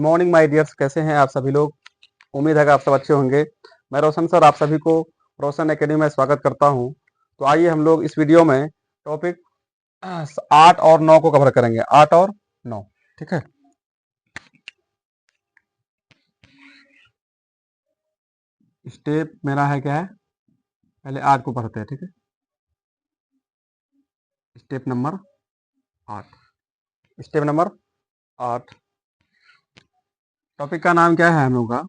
Morning my dears, कैसे हैं आप सभी लोग। उम्मीद है कि आप सब अच्छे होंगे। मैं रोशन सर आप सभी को रोशन एकेडमी में स्वागत करता हूं। तो आइए हम लोग इस वीडियो में टॉपिक 8 और 9 को कवर करेंगे। 8 और 9, ठीक है। स्टेप मेरा है क्या है, पहले 8 को पढ़ते हैं, ठीक है। Step number 8। Step number 8, topic का नाम क्या है हम लोग का,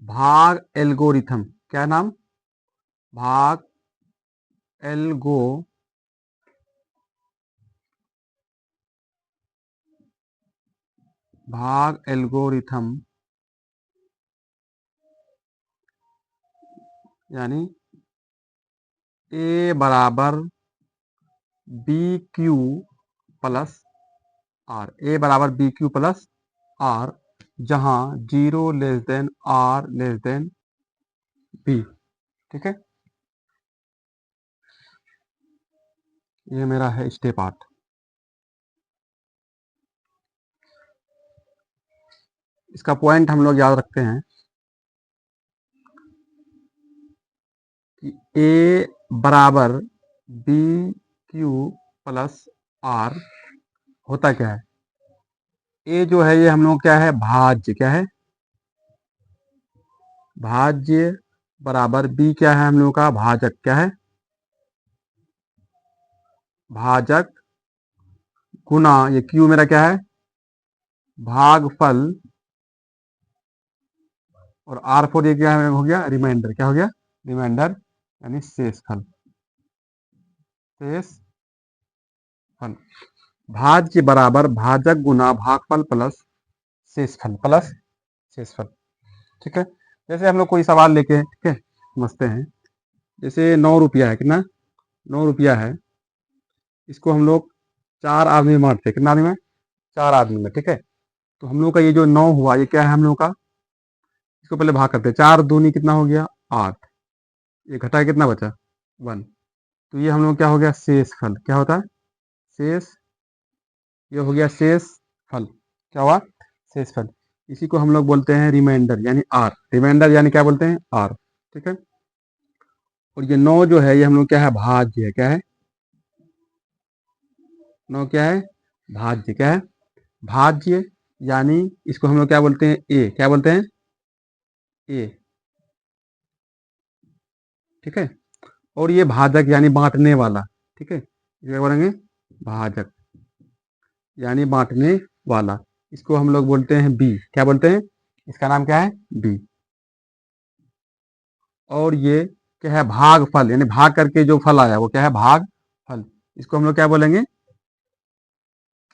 भाग एल्गोरिथम। क्या नाम? भाग एल्गोरिथम, यानी ए बराबर B Q plus are. A बराबर बी क्यू प्लस आर, जहां 0 less than r less than b, ठीक है। ये मेरा है स्टेप 8। इसका पॉइंट हम लोग याद रखते हैं कि ए बराबर बी क्यू प्लस आर होता क्या है। ए जो है ये हम लोग क्या है, भाज्य। क्या है? भाज्य बराबर बी क्या है हम लोग का, भाजक। क्या है? भाजक गुना ये क्यू मेरा क्या है, भागफल, और आर फोर ये क्या है, हो गया रिमाइंडर। क्या हो गया? रिमाइंडर, यानी शेषफल। शेषफल भाज्य बराबर भाजक गुना भागफल प्लस शेषफल, प्लस शेषफल, ठीक है। जैसे हम लोग कोई सवाल लेके, ठीक है, समझते हैं। जैसे 9 रुपया है, कितना? 9 रुपया है। इसको हम लोग 4 आदमी में बांटते हैं। कितना आदमी में? 4 आदमी में, ठीक है। तो हम लोग का ये जो 9 हुआ, ये क्या है हम लोग का, इसको पहले भाग करते हैं। 4 दूनी कितना हो गया, 8। ये घटा के कितना बचा, 1। तो ये हम लोग क्या हो गया, शेष फल। क्या होता है? शेष। ये हो गया शेष फल। क्या हुआ? शेष फल। इसी को हम लोग बोलते हैं रिमाइंडर, यानी आर। रिमाइंडर यानी क्या बोलते हैं, आर, ठीक है। और ये 9 जो है ये हम लोग क्या है, भाज्य है। क्या है? 9 क्या है, भाज्य। क्या है? भाज्य, यानी इसको हम लोग क्या बोलते हैं, ए। क्या बोलते हैं? ए, ठीक है। और ये भाजक यानी बांटने वाला, ठीक है। क्या बोलेंगे, भाजक यानी बांटने वाला। इसको हम लोग बोलते हैं बी। क्या बोलते हैं? इसका नाम क्या है, बी। और ये क्या है, भाग फल, यानी भाग करके जो फल आया वो क्या है, भाग फल। इसको हम लोग क्या बोलेंगे,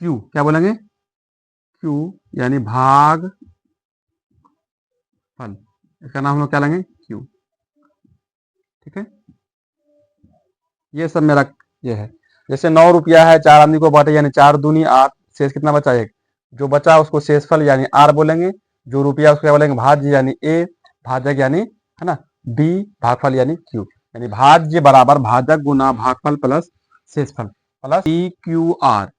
क्यू। क्या बोलेंगे, क्यू, यानी भाग फल। इसका नाम हम लोग क्या लेंगे, क्यू, ठीक है। ये सब मेरा ये है। जैसे 9 रुपया है, 4 आदमी को बांटे, यानी 4 दूनी 8। शेष कितना बचा, एक। जो बचा उसको शेषफल यानी आर बोलेंगे। जो रुपया उसको क्या बोलेंगे, भाज्य यानी ए। भाजक यानी, है ना, बी। भागफल यानी क्यू। यानी भाज्य बराबर भाजक गुना भागफल प्लस शेषफल, प्लस बी क्यू आर।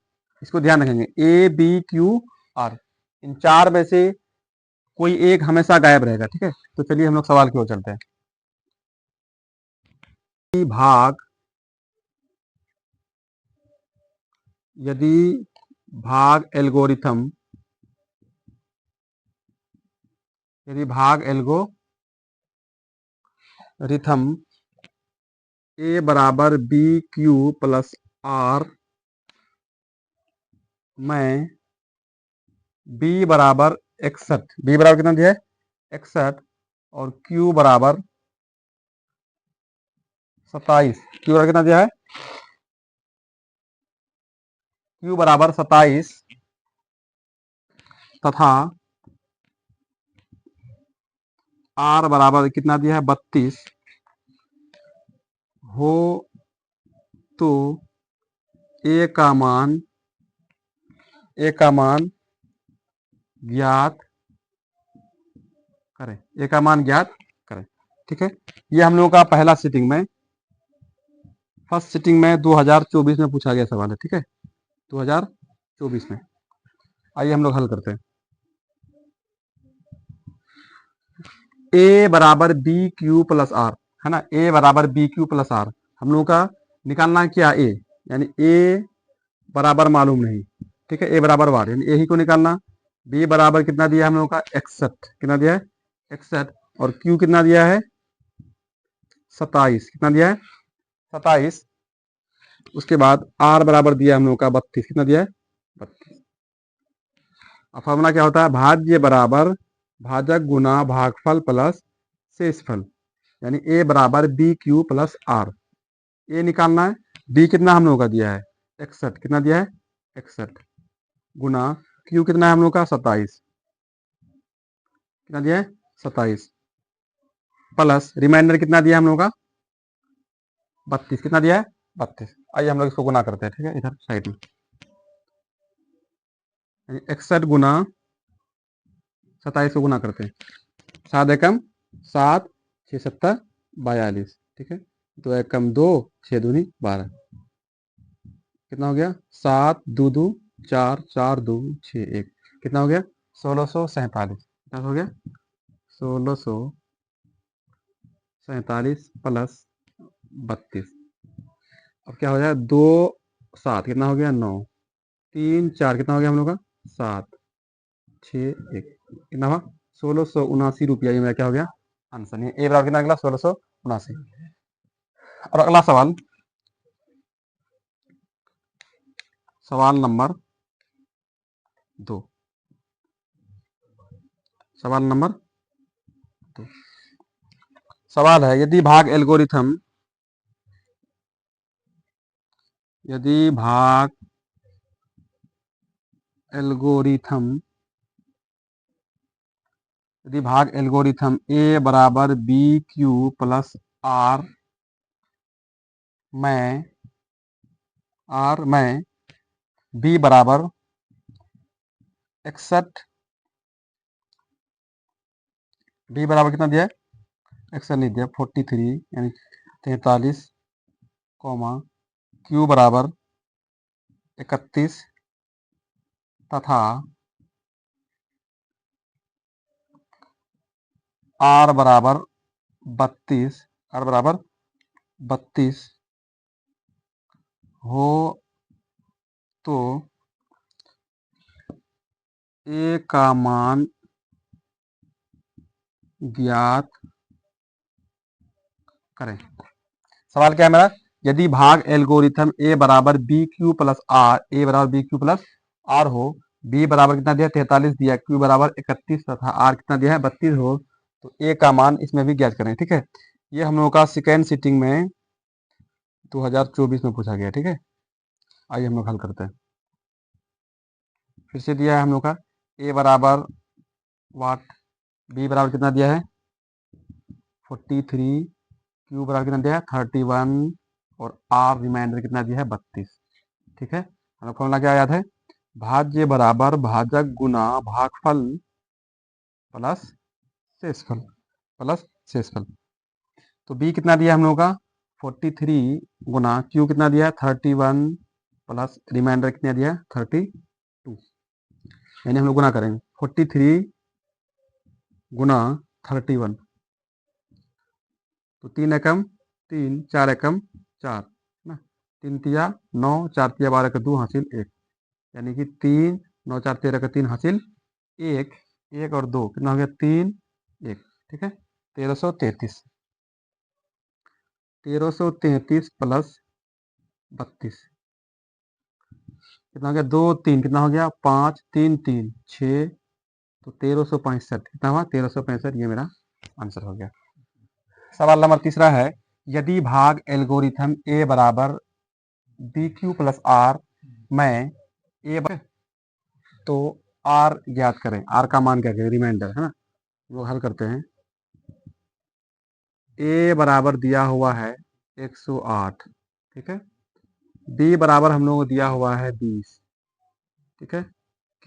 इसको ध्यान रखेंगे, ए बी क्यू आर। इन 4 में से कोई एक हमेशा गायब रहेगा, ठीक है। तो चलिए हम लोग सवाल की ओर चलते हैं। भाग, यदि भाग एल्गोरिथम, यदि भाग एल्गोरिथम ए बराबर बी क्यू प्लस आर में बी बराबर 61, बी बराबर कितना दिया है, 61, और क्यू बराबर 27। क्यू बराबर कितना दिया है, क्यू बराबर 27, तथा आर बराबर कितना दिया है, 32 हो, तो ए का मान ज्ञात करें। ए का मान ज्ञात करें, ठीक है। ये हम लोगों का पहला सिटिंग में, फर्स्ट सिटिंग में 2024 में पूछा गया सवाल है, ठीक है। 2024 में। आइए हम लोग हल करते हैं। ए बराबर बी क्यू प्लस आर, है ना, ए बराबर बी क्यू प्लस आर हम लोगों का निकालना क्या, ए, यानी ए बराबर मालूम नहीं, ठीक है, ए बराबर वार यानी ए ही को निकालना। बी बराबर कितना दिया हम लोगों का 61, कितना दिया है 61, और क्यू कितना दिया है 27, कितना दिया है 27। उसके बाद आर बराबर दिया हम लोगों का 32, कितना दिया है 32। अब फॉर्मूला क्या होता है, भाज्य बराबर भाजक गुना भागफल प्लस शेषफल, यानी ए बराबर बी क्यू प्लस आर, ए निकालना है। बी कितना हम लोगों का दिया है 61, कितना दिया है 61, गुना क्यू कितना है हम लोग का 27, कितना दिया है 27, प्लस रिमाइंडर कितना दिया हम लोग का 32, कितना दिया है 32। आइए हम लोग इसको गुना करते हैं, ठीक है, इधर साइड में, 61 गुना 27 को गुना करते हैं, 7 एकम 7, 6 7 42, ठीक है, 2 एकम 2, 6 दूनी 12, कितना हो गया 7 2 2 4 4 2 6 1, कितना हो गया 1647, कितना हो गया 1647 प्लस 32। अब क्या हो जाए 2 7 कितना हो गया 9, 3 4 कितना हो गया हम लोग का 7 6 1, कितना हुआ 1679 रुपया, ये मेरा क्या हो गया आंसर। ये ए बराबर कितना निकला 1679। और अगला सवाल, सवाल नंबर 2, सवाल नंबर 2 सवाल है, यदि भाग एल्गोरिथम, यदि भाग एल्गोरिथम, यदि भाग एल्गोरिथम ए बराबर बी क्यू प्लस आर में बी बराबर 61, बी बराबर कितना दिया है 61 नहीं दिया 43 यानी 43, क्यू बराबर 31 तथा आर बराबर 32, आर बराबर 32 हो तो ए का मान ज्ञात करें। सवाल क्या है मेरा, यदि भाग एल्गोरिथम ए बराबर B Q plus are, a बराबर बी क्यू प्लस आर हो, बी बराबर कितना दिया 43 दिया, क्यू बराबर 31 तथा आर कितना दिया है 32 हो, तो ए का मान इसमें भी ज्ञात करें, ठीक है। ये हम लोगों का सेकेंड सिटिंग में 2024 में पूछा गया, ठीक है। आइए हम लोग हल करते हैं। फिर से दिया है हम लोग का ए बराबर वाट, बी बराबर कितना दिया है 43, क्यू बराबर कितना दिया है 31, और आर रिमाइंडर कितना दिया है 32, ठीक है। हमें फॉर्मूला क्या याद है, भाज्य बराबर भाजक गुना भागफल प्लस शेषफल, प्लस शेषफल। तो बी कितना दिया हम लोगों का 43 गुना क्यू कितना दिया है 31 प्लस रिमाइंडर कितना दिया है 32, यानी हम लोग गुना करेंगे 43 गुना 31, तो 3 एकम 3, 4 एकम 4 ना, 3 तिया 9, 4 तिया 12 का 2 हासिल 1, यानी कि 3 9 4 13 का 3 हासिल 1, 1 और 2 कितना हो गया 3 1, ठीक है। 1333, 1333 प्लस 32 कितना हो गया 2 3, कितना हो गया 5 3 3 6, तो 1365, कितना हुआ 1365, ये मेरा आंसर हो गया। सवाल नंबर तीसरा है, यदि भाग एल्गोरिथम ए बराबर बी क्यू प्लस आर में ए तो आर ज्ञात करें, आर का मान क्या करें, रिमाइंडर है ना, वो हल करते हैं। ए बराबर दिया हुआ है 108, ठीक है, बी बराबर हम लोगों को दिया हुआ है 20, ठीक है,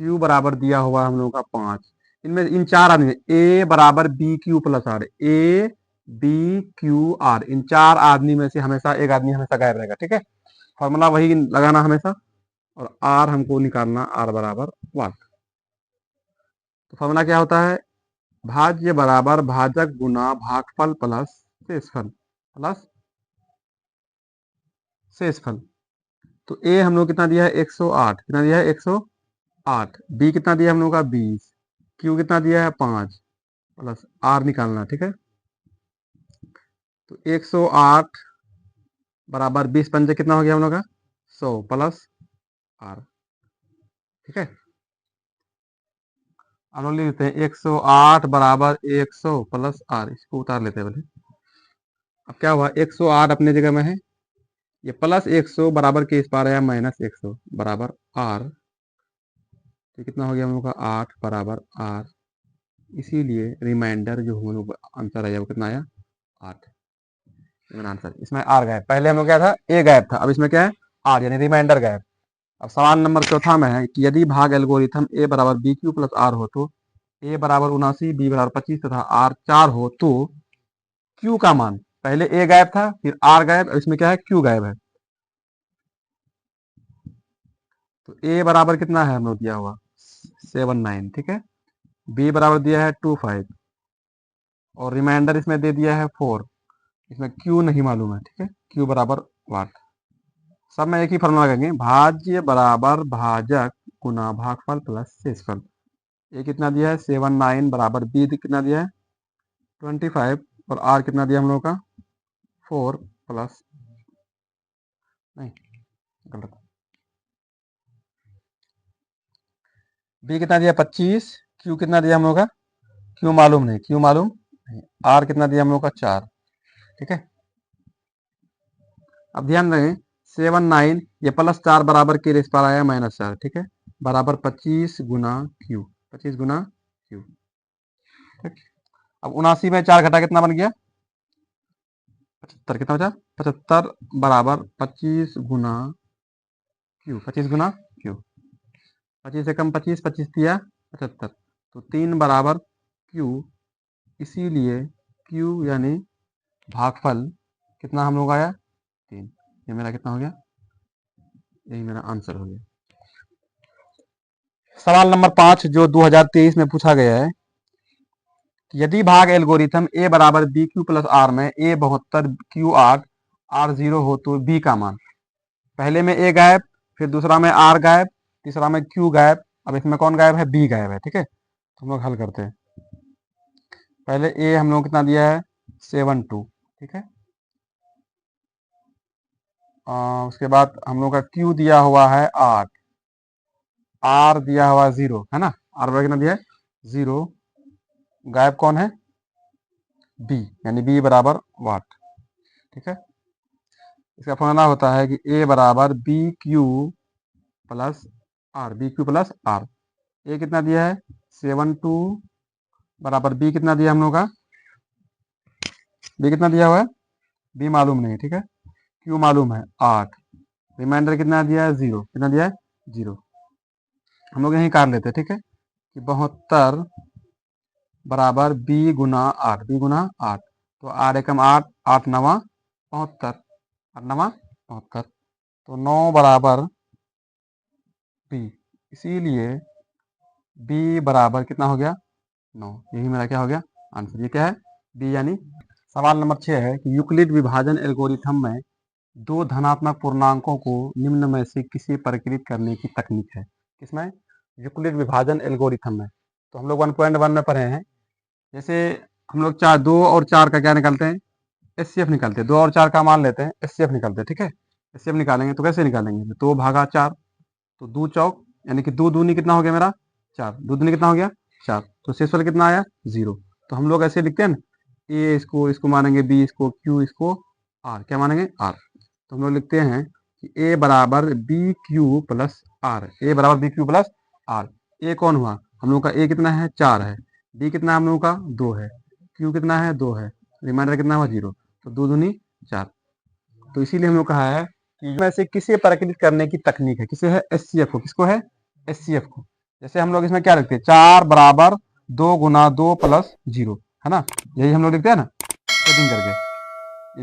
क्यू बराबर दिया हुआ है हम लोगों का 5, इनमें इन चार आदमी ए बराबर B Q plus are, A B Q R, इन चार आदमी में से हमेशा एक आदमी हमेशा गायब रहेगा, ठीक है। फॉर्मूला वही लगाना हमेशा, और आर हमको निकालना, आर बराबर 1। तो फॉर्मूला क्या होता है भाज्य बराबर भाजक गुना भागफल प्लस शेषफल प्लस शेषफल। तो ए हम लोग कितना दिया है 108, कितना दिया है 108, बी कितना दिया हम लोग का 20, क्यू कितना दिया है 5 प्लस आर निकालना, ठीक है। तो 108 बराबर 20 पंजे कितना हो गया हम लोग का 100 प्लस आर, ठीक है। हम लोग लिख लेते हैं 108 बराबर 100 प्लस आर, इसको उतार लेते हैं पहले। अब क्या हुआ 108 अपने जगह में है, ये प्लस 100 बराबर के इस पार आया माइनस 100 बराबर आर, तो कितना हो गया हम लोग का 8 बराबर आर। इसीलिए रिमाइंडर जो हम लोग आंसर आया वो कितना आया 8, आंसर। इसमें आर गायब, पहले हम लोग क्या था ए गायब था, अब इसमें क्या है आर यानी रिमाइंडर गायब। अब सवाल नंबर चौथा में है कि यदि भाग एल्गोरिथम ए बराबर बी क्यू प्लस आर हो तो ए बराबर 79, बी बराबर 25 तथा आर 4 हो तो क्यू का मान, पहले ए गायब था फिर आर गायब, इसमें क्या है क्यू गायब है। तो ए बराबर कितना है हम लोग दिया हुआ 79, ठीक है। बी बराबर दिया है 25 और रिमाइंडर इसमें दे दिया है 4, इसमें क्यू नहीं मालूम है, ठीक है। क्यू बराबर वाट, सब में एक ही फॉर्मूला लगाएंगे, भाज्य बराबर भाजक गुना भागफल प्लस शेषफल। ए कितना दिया है 79 बराबर बी कितना दिया है 25 और आर कितना दिया हम लोग का 4 प्लस, नहीं गलत, बी कितना दिया 25, क्यू कितना दिया हम लोग का, क्यू मालूम नहीं, क्यू मालूम नहीं, आर कितना दिया हम लोग का 4, ठीक है। अब ध्यान रखें 79 ये प्लस 4 बराबर के रेस पर आया -4, ठीक है, बराबर 25 गुना क्यू, 25 गुना क्यू, ठीक। अब 79 में 4 घटा कितना बन गया 75, कितना बचा 75 बराबर 25 गुना क्यू, 25 गुना क्यू, 25 से कम 25, 25 दिया 75, तो 3 बराबर क्यू, इसीलिए क्यू यानी भागफल कितना हम लोग आया 3, ये मेरा कितना हो गया, यही मेरा आंसर हो गया। सवाल नंबर 5 जो 2023 में पूछा गया है, यदि भाग एल्गोरिथम ए बराबर बी क्यू प्लस आर में ए 72 क्यू 8 आर 0 हो तो बी का मान, पहले में ए गायब, फिर दूसरा में आर गायब, तीसरा में क्यू गायब, अब इसमें कौन गायब है बी गायब है, ठीक है। तो हम लोग हल करते हैं, पहले ए हम लोग कितना दिया है 72, ठीक है। उसके बाद हम लोग का क्यू दिया हुआ है 8, आर दिया हुआ 0 है ना, आर बराबर कितना दिया है 0, गायब कौन है बी यानी बी बराबर वाट, ठीक है। इसका फॉर्मूला होता है कि ए बराबर B Q plus R, B Q plus are. A कितना दिया है 72 बराबर बी कितना दिया हम लोग का, बी कितना दिया हुआ है बी मालूम नहीं, ठीक है। क्यू मालूम है 8, रिमाइंडर कितना दिया है 0, कितना दिया है 0, हम लोग यहीं काट लेते हैं, ठीक है कि 72 बराबर बी गुना 8, बी गुना 8, तो 8 एकम 8, 8 नवा 72, 8 नवा 72, तो 9 बराबर बी, इसीलिए बी बराबर कितना हो गया 9, यही मेरा क्या हो गया आंसर, ये क्या है बी यानी। सवाल नंबर 6 है कि यूक्लिड विभाजन एल्गोरिथम में दो धनात्मक पूर्णांकों को निम्न में से किसे परिकलित करने की तकनीक है, किसमें यूक्लिड विभाजन एल्गोरिथम में। तो हम लोग 1.1 में पढ़े हैं, जैसे हम लोग 4 2 और 4 का क्या निकालते हैं एचसीएफ निकालते हैं, 2 और 4 का मान लेते हैं एचसीएफ निकालते हैं, ठीक है। एचसीएफ निकालेंगे तो कैसे निकालेंगे 2 भागा 4, तो 2 चौक यानी कि 2 दूनी कितना हो गया मेरा 4, 2 दूनी कितना हो गया 4, तो शेषफल कितना आया 0। तो हम लोग ऐसे लिखते हैं ना, ए इसको मानेंगे बी इसको क्यू इसको आर, क्या मानेंगे आर। तो हम लोग लिखते हैं कि ए बराबर B Q plus are, a बराबर बी क्यू प्लस आर। ए कौन हुआ हम लोग का ए कितना है 4 है, बी कितना हम लोग का 2 है, क्यू कितना है 2 है, रिमाइंडर कितना हुआ 0, तो 2 दूनी 4। तो इसीलिए हम लोग कहा है कि में से किसे परिकलित करने की तकनीक है, किसे है एचसीएफ को, किसको है एचसीएफ को। जैसे हम लोग इसमें क्या लिखते हैं 4 बराबर 2 गुना 2 प्लस 0 है ना, यही हम लोग लिखते हैं ना सेटिंग करके।